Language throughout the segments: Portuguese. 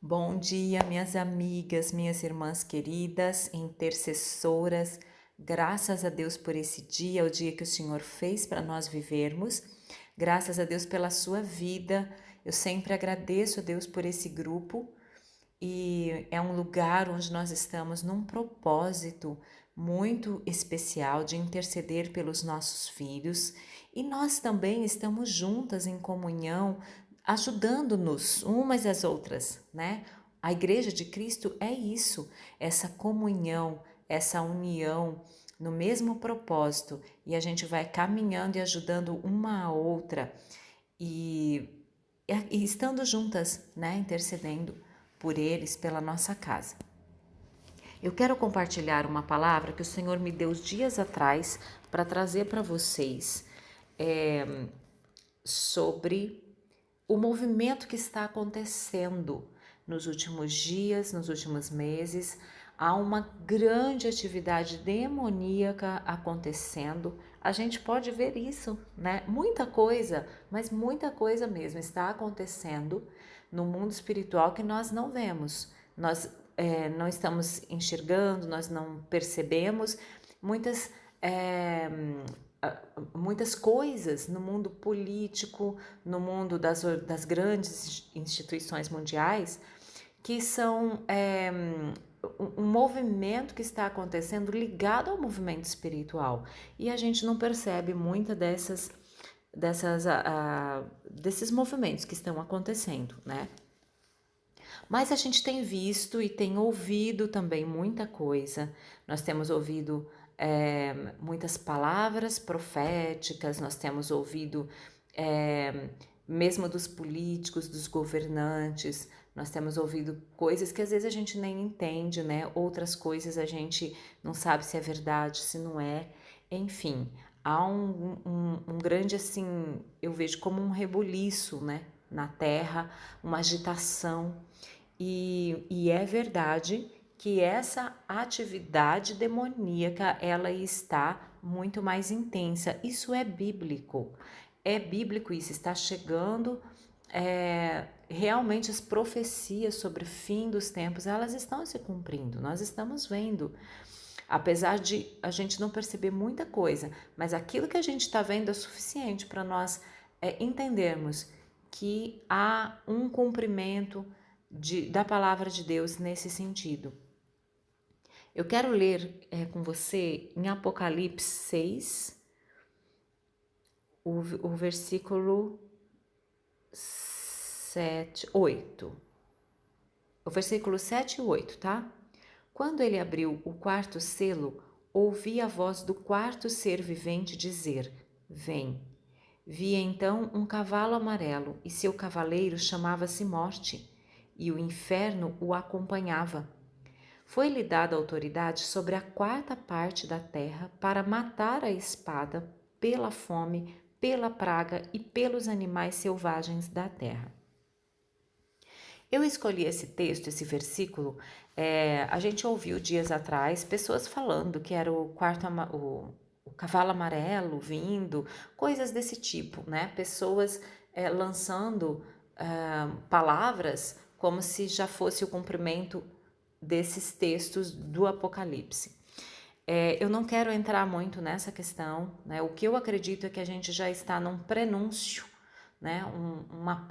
Bom dia, minhas amigas, minhas irmãs queridas, intercessoras. Graças a Deus por esse dia, o dia que o Senhor fez para nós vivermos. Graças a Deus pela sua vida. Eu sempre agradeço a Deus por esse grupo e é um lugar onde nós estamos num propósito muito especial de interceder pelos nossos filhos e nós também estamos juntas em comunhão, ajudando-nos umas às outras, né? A Igreja de Cristo é isso, essa comunhão, essa união no mesmo propósito e a gente vai caminhando e ajudando uma a outra e estando juntas, né? Intercedendo por eles, pela nossa casa. Eu quero compartilhar uma palavra que o Senhor me deu dias atrás para trazer para vocês sobre o movimento que está acontecendo nos últimos dias, nos últimos meses. Há uma grande atividade demoníaca acontecendo. A gente pode ver isso, né? Muita coisa, mas muita coisa mesmo está acontecendo no mundo espiritual que nós não vemos. Nós não estamos enxergando, nós não percebemos muitas muitas coisas no mundo político, no mundo das grandes instituições mundiais, que são um movimento que está acontecendo ligado ao movimento espiritual. E a gente não percebe muita desses movimentos que estão acontecendo, né? Mas a gente tem visto e tem ouvido também muita coisa. Nós temos ouvido muitas palavras proféticas, nós temos ouvido mesmo dos políticos, dos governantes, nós temos ouvido coisas que às vezes a gente nem entende, né? Outras coisas a gente não sabe se é verdade, se não é. Enfim, há um grande, assim, eu vejo como um rebuliço, né? Na terra, uma agitação. E é verdade que essa atividade demoníaca ela está muito mais intensa. Isso é bíblico. É bíblico isso, está chegando. Realmente as profecias sobre o fim dos tempos, elas estão se cumprindo, nós estamos vendo. Apesar de a gente não perceber muita coisa, mas aquilo que a gente está vendo é suficiente para nós entendermos que há um cumprimento da palavra de Deus nesse sentido. Eu quero ler com você em Apocalipse 6, o versículo 7, 8. O versículo 7 e 8, tá? Quando ele abriu o quarto selo, ouvi a voz do quarto ser vivente dizer: Vem. Vi então um cavalo amarelo, e seu cavaleiro chamava-se Morte, e o inferno o acompanhava. Foi-lhe dada autoridade sobre a quarta parte da terra para matar a espada, pela fome, pela praga e pelos animais selvagens da terra. Eu escolhi esse texto, esse versículo. A gente ouviu dias atrás pessoas falando que era o cavalo amarelo vindo, coisas desse tipo, né? Pessoas lançando palavras como se já fosse o cumprimento desses textos do Apocalipse. Eu não quero entrar muito nessa questão, né? O que eu acredito é que a gente já está num prenúncio, né? Uma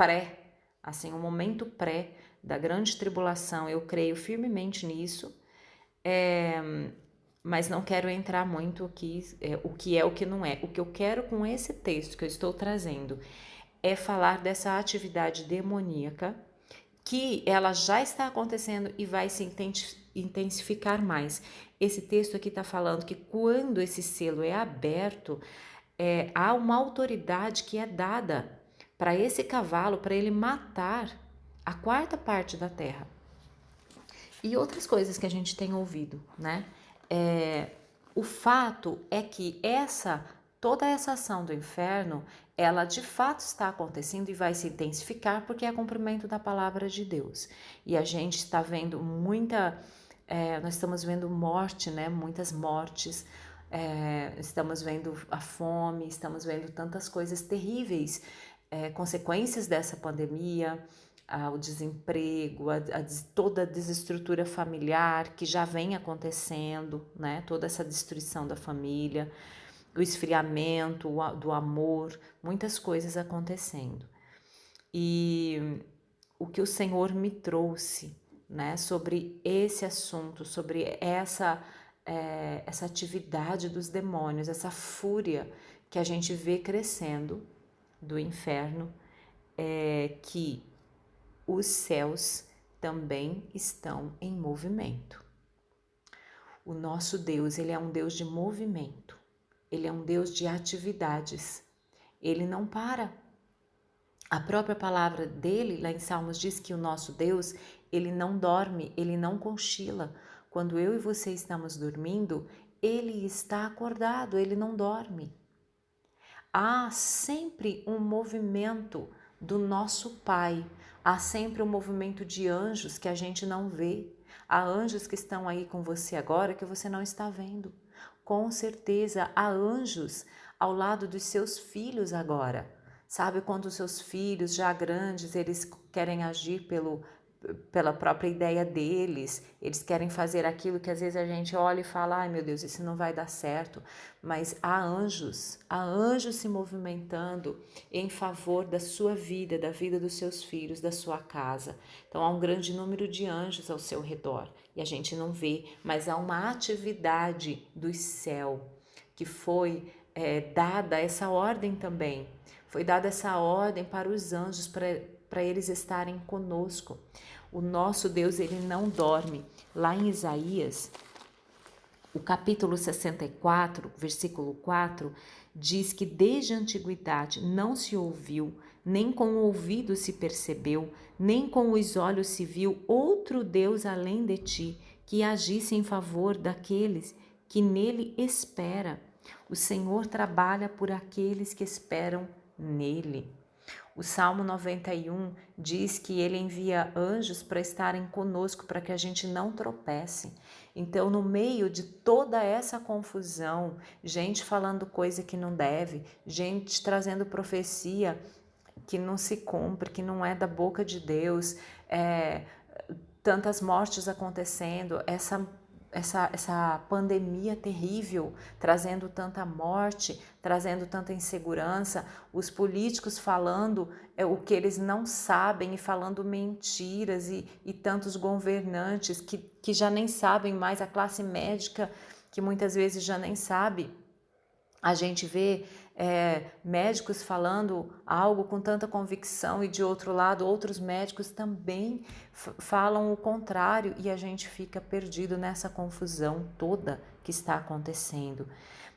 assim, um momento pré da grande tribulação. Eu creio firmemente nisso, mas não quero entrar muito o que é o que não é. O que eu quero com esse texto que eu estou trazendo é falar dessa atividade demoníaca que ela já está acontecendo e vai se intensificar mais. Esse texto aqui está falando que quando esse selo é aberto, há uma autoridade que é dada para esse cavalo, para ele matar a quarta parte da terra. E outras coisas que a gente tem ouvido, né? O fato é que toda essa ação do inferno, ela de fato está acontecendo e vai se intensificar porque é cumprimento da palavra de Deus. E a gente está vendo nós estamos vendo morte, né? Muitas mortes, estamos vendo a fome, estamos vendo tantas coisas terríveis, consequências dessa pandemia, o desemprego, toda a desestrutura familiar que já vem acontecendo, né? Toda essa destruição da família, o esfriamento do amor, muitas coisas acontecendo. E o que o Senhor me trouxe, né, sobre esse assunto, sobre essa atividade dos demônios, essa fúria que a gente vê crescendo do inferno, é que os céus também estão em movimento. O nosso Deus, ele é um Deus de movimento, ele é um Deus de atividades, ele não para. A própria palavra dele, lá em Salmos, diz que o nosso Deus, ele não dorme, ele não cochila. Quando eu e você estamos dormindo, ele está acordado, ele não dorme. Há sempre um movimento do nosso Pai, há sempre um movimento de anjos que a gente não vê. Há anjos que estão aí com você agora que você não está vendo. Com certeza há anjos ao lado dos seus filhos agora. Sabe quando os seus filhos já grandes, eles querem agir pela própria ideia deles, eles querem fazer aquilo que às vezes a gente olha e fala, ai meu Deus, isso não vai dar certo, mas há anjos se movimentando em favor da sua vida, da vida dos seus filhos, da sua casa. Então há um grande número de anjos ao seu redor e a gente não vê, mas há uma atividade do céu que foi dada essa ordem também. Foi dada essa ordem para os anjos, para eles estarem conosco. O nosso Deus, ele não dorme. Lá em Isaías, o capítulo 64, versículo 4, diz que desde a antiguidade não se ouviu, nem com o ouvido se percebeu, nem com os olhos se viu outro Deus além de ti, que agisse em favor daqueles que nele espera. O Senhor trabalha por aqueles que esperam nele. O Salmo 91 diz que ele envia anjos para estarem conosco, para que a gente não tropece. Então, no meio de toda essa confusão, gente falando coisa que não deve, gente trazendo profecia que não se cumpre, que não é da boca de Deus, tantas mortes acontecendo, essa pandemia terrível, trazendo tanta morte, trazendo tanta insegurança, os políticos falando o que eles não sabem e falando mentiras, e tantos governantes que já nem sabem mais, a classe médica que muitas vezes já nem sabe. A gente vê médicos falando algo com tanta convicção e de outro lado outros médicos também falam o contrário e a gente fica perdido nessa confusão toda que está acontecendo.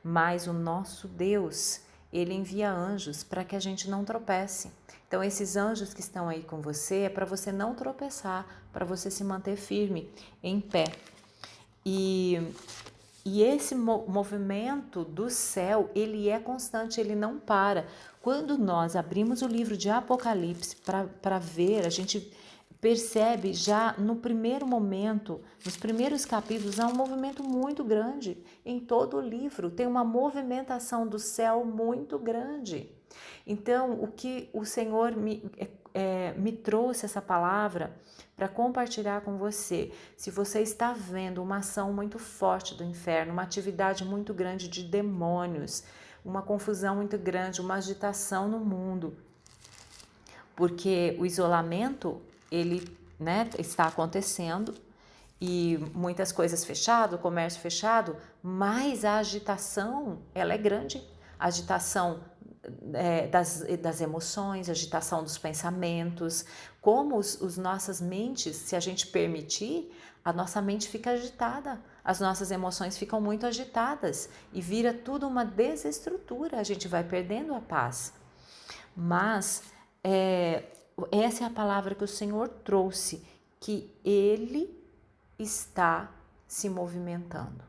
Mas o nosso Deus, ele envia anjos para que a gente não tropece. Então esses anjos que estão aí com você é para você não tropeçar, para você se manter firme, em pé. E esse movimento do céu, ele é constante, ele não para. Quando nós abrimos o livro de Apocalipse para ver, a gente percebe já no primeiro momento, nos primeiros capítulos, há um movimento muito grande. Em todo o livro tem uma movimentação do céu muito grande. Então, o que o Senhor me trouxe essa palavra para compartilhar com você. Se você está vendo uma ação muito forte do inferno, uma atividade muito grande de demônios, uma confusão muito grande, uma agitação no mundo, porque o isolamento, ele, está acontecendo e muitas coisas fechado, comércio fechado, mas a agitação, ela é grande. A agitação das emoções, agitação dos pensamentos, como os nossas mentes, se a gente permitir, a nossa mente fica agitada, as nossas emoções ficam muito agitadas e vira tudo uma desestrutura, a gente vai perdendo a paz. Mas essa é a palavra que o Senhor trouxe, que Ele está se movimentando.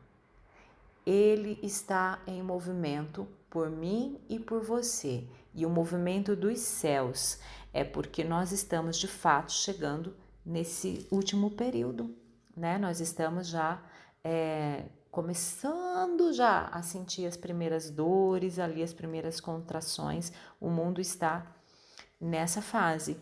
Ele está em movimento por mim e por você. E o movimento dos céus é porque nós estamos de fato chegando nesse último período, né? Nós estamos já começando já a sentir as primeiras dores, ali as primeiras contrações. O mundo está nessa fase.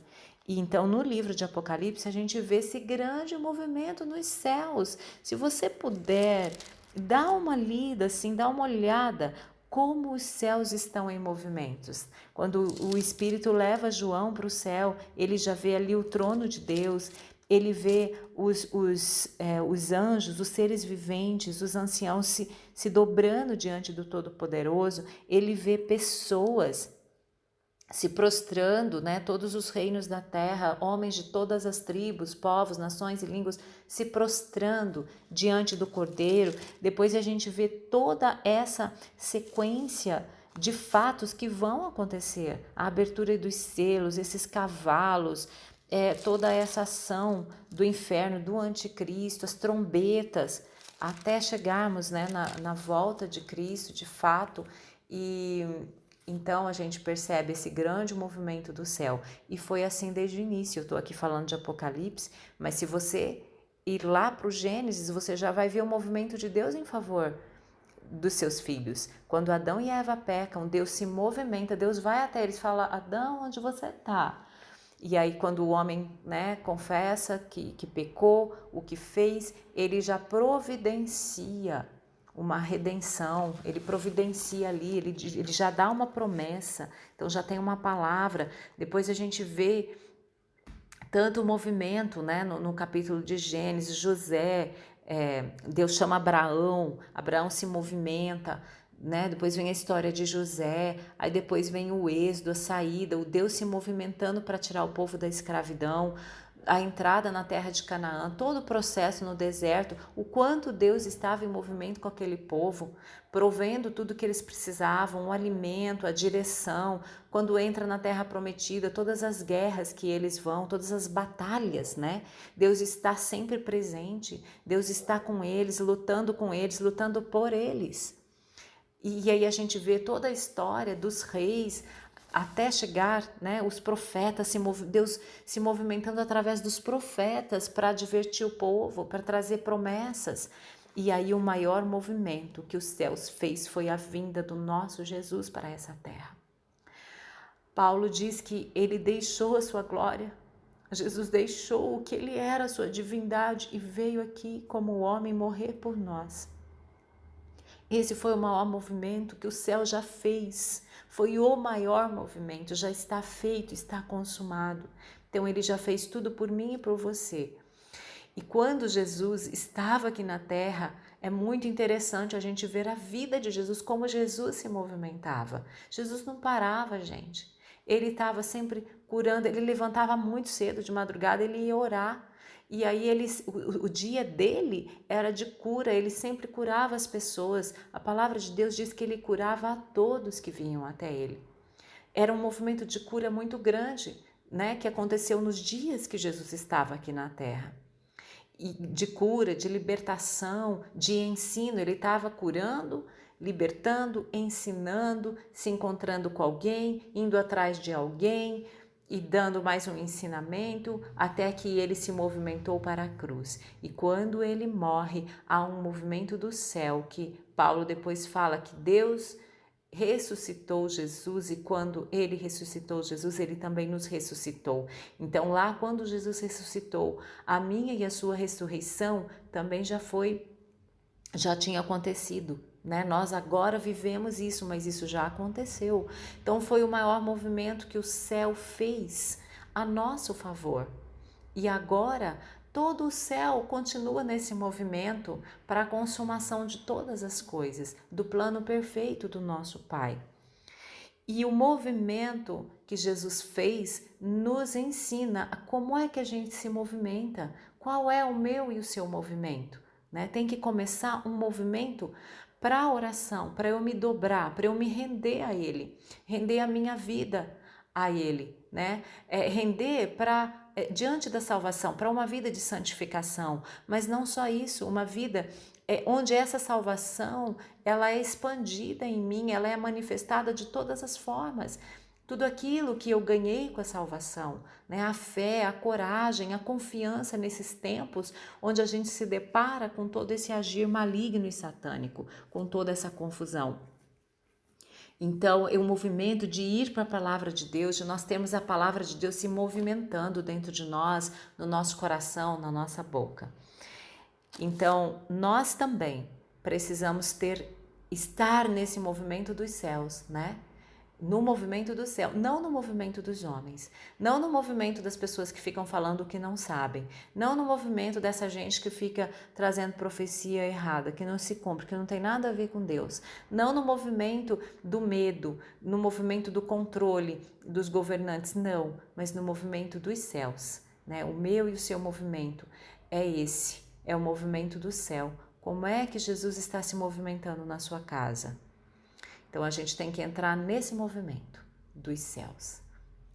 E então no livro de Apocalipse a gente vê esse grande movimento nos céus. Se você puder, dá uma lida assim, dá uma olhada como os céus estão em movimentos. Quando o Espírito leva João para o céu, ele já vê ali o trono de Deus, ele vê os anjos, os seres viventes, os anciãos se dobrando diante do Todo-Poderoso, ele vê pessoas se prostrando, né, todos os reinos da terra, homens de todas as tribos, povos, nações e línguas, se prostrando diante do Cordeiro. Depois a gente vê toda essa sequência de fatos que vão acontecer, a abertura dos selos, esses cavalos, toda essa ação do inferno, do anticristo, as trombetas, até chegarmos, né, na volta de Cristo, de fato, e então a gente percebe esse grande movimento do céu. E foi assim desde o início. Eu estou aqui falando de Apocalipse, mas se você ir lá para o Gênesis, você já vai ver o movimento de Deus em favor dos seus filhos. Quando Adão e Eva pecam, Deus se movimenta, Deus vai até eles e fala: Adão, onde você está? E aí quando o homem, né, confessa que pecou, o que fez, ele já providencia uma redenção, ele providencia ali, ele já dá uma promessa, então já tem uma palavra. Depois a gente vê tanto o movimento, né, no capítulo de Gênesis, José, Deus chama Abraão, Abraão se movimenta, né? Depois vem a história de José, aí depois vem o êxodo, a saída, o Deus se movimentando para tirar o povo da escravidão, a entrada na terra de Canaã, todo o processo no deserto, o quanto Deus estava em movimento com aquele povo, provendo tudo que eles precisavam, o alimento, a direção, quando entra na terra prometida, todas as guerras que eles vão, todas as batalhas, né? Deus está sempre presente, Deus está com eles, lutando por eles. E aí a gente vê toda a história dos reis, até chegar, né, os profetas, Deus se movimentando através dos profetas para advertir o povo, para trazer promessas. E aí o maior movimento que os céus fez foi a vinda do nosso Jesus para essa terra. Paulo diz que ele deixou a sua glória, Jesus deixou o que ele era, a sua divindade, e veio aqui como homem morrer por nós. Esse foi o maior movimento que o céu já fez. Foi o maior movimento, já está feito, está consumado. Então ele já fez tudo por mim e por você. E quando Jesus estava aqui na terra, é muito interessante a gente ver a vida de Jesus, como Jesus se movimentava. Jesus não parava, gente. Ele estava sempre curando, ele levantava muito cedo de madrugada, ele ia orar. E aí o dia dele era de cura, ele sempre curava as pessoas. A palavra de Deus diz que ele curava a todos que vinham até ele. Era um movimento de cura muito grande, né, que aconteceu nos dias que Jesus estava aqui na terra. E de cura, de libertação, de ensino, ele estava curando, libertando, ensinando, se encontrando com alguém, indo atrás de alguém, e dando mais um ensinamento, até que ele se movimentou para a cruz. E quando ele morre, há um movimento do céu, que Paulo depois fala que Deus ressuscitou Jesus, e quando ele ressuscitou Jesus, ele também nos ressuscitou. Então lá quando Jesus ressuscitou, a minha e a sua ressurreição também já tinha acontecido, né? Nós agora vivemos isso, mas isso já aconteceu. Então foi o maior movimento que o céu fez a nosso favor. E agora todo o céu continua nesse movimento para a consumação de todas as coisas, do plano perfeito do nosso Pai. E o movimento que Jesus fez nos ensina a como é que a gente se movimenta, qual é o meu e o seu movimento, né? Tem que começar um movimento para a oração, para eu me dobrar, para eu me render a Ele, render a minha vida a Ele, né? Render para diante da salvação, para uma vida de santificação, mas não só isso, uma vida onde essa salvação ela é expandida em mim, ela é manifestada de todas as formas. Tudo aquilo que eu ganhei com a salvação, né? A fé, a coragem, a confiança nesses tempos onde a gente se depara com todo esse agir maligno e satânico, com toda essa confusão. Então, é um movimento de ir para a palavra de Deus, de nós termos a palavra de Deus se movimentando dentro de nós, no nosso coração, na nossa boca. Então, nós também precisamos estar nesse movimento dos céus, né? No movimento do céu, não no movimento dos homens, não no movimento das pessoas que ficam falando o que não sabem, não no movimento dessa gente que fica trazendo profecia errada, que não se cumpre, que não tem nada a ver com Deus, não no movimento do medo, no movimento do controle dos governantes, não, mas no movimento dos céus, né? O meu e o seu movimento é esse, é o movimento do céu. Como é que Jesus está se movimentando na sua casa? Então, a gente tem que entrar nesse movimento dos céus.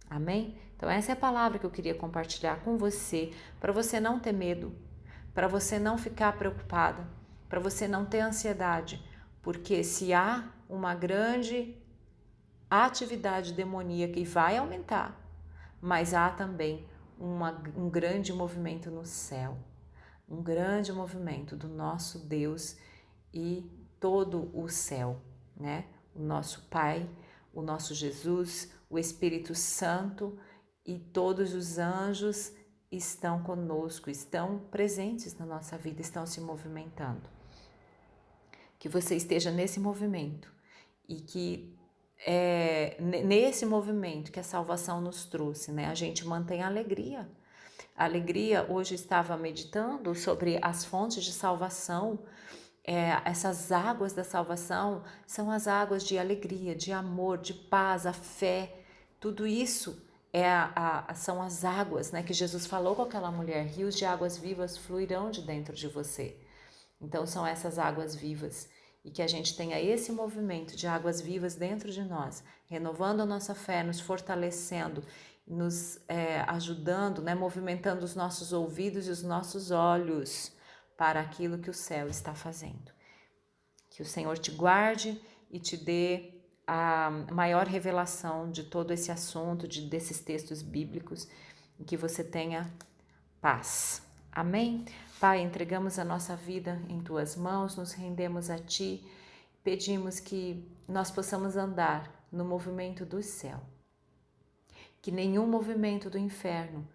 Amém? Então, essa é a palavra que eu queria compartilhar com você, para você não ter medo, para você não ficar preocupada, para você não ter ansiedade, porque se há uma grande atividade demoníaca e vai aumentar, mas há também um grande movimento no céu, um grande movimento do nosso Deus e todo o céu, né? O nosso Pai, o nosso Jesus, o Espírito Santo e todos os anjos estão conosco, estão presentes na nossa vida, estão se movimentando. Que você esteja nesse movimento e que nesse movimento que a salvação nos trouxe, né? A gente mantém a alegria. A alegria, hoje estava meditando sobre as fontes de salvação. Essas águas da salvação são as águas de alegria, de amor, de paz, a fé. Tudo isso são as águas, né, que Jesus falou com aquela mulher: rios de águas vivas fluirão de dentro de você. Então são essas águas vivas, e que a gente tenha esse movimento de águas vivas dentro de nós, renovando a nossa fé, nos fortalecendo, nos ajudando, né, movimentando os nossos ouvidos e os nossos olhos para aquilo que o céu está fazendo. Que o Senhor te guarde e te dê a maior revelação de todo esse assunto, desses textos bíblicos, e que você tenha paz. Amém? Pai, entregamos a nossa vida em Tuas mãos, nos rendemos a Ti, pedimos que nós possamos andar no movimento do céu, que nenhum movimento do inferno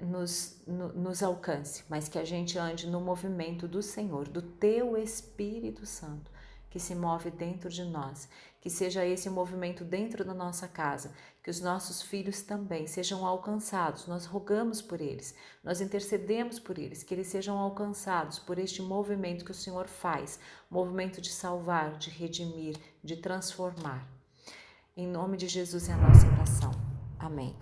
nos alcance, mas que a gente ande no movimento do Senhor, do Teu Espírito Santo, que se move dentro de nós, que seja esse o movimento dentro da nossa casa, que os nossos filhos também sejam alcançados. Nós rogamos por eles, nós intercedemos por eles, que eles sejam alcançados por este movimento que o Senhor faz, movimento de salvar, de redimir, de transformar. Em nome de Jesus é a nossa oração. Amém.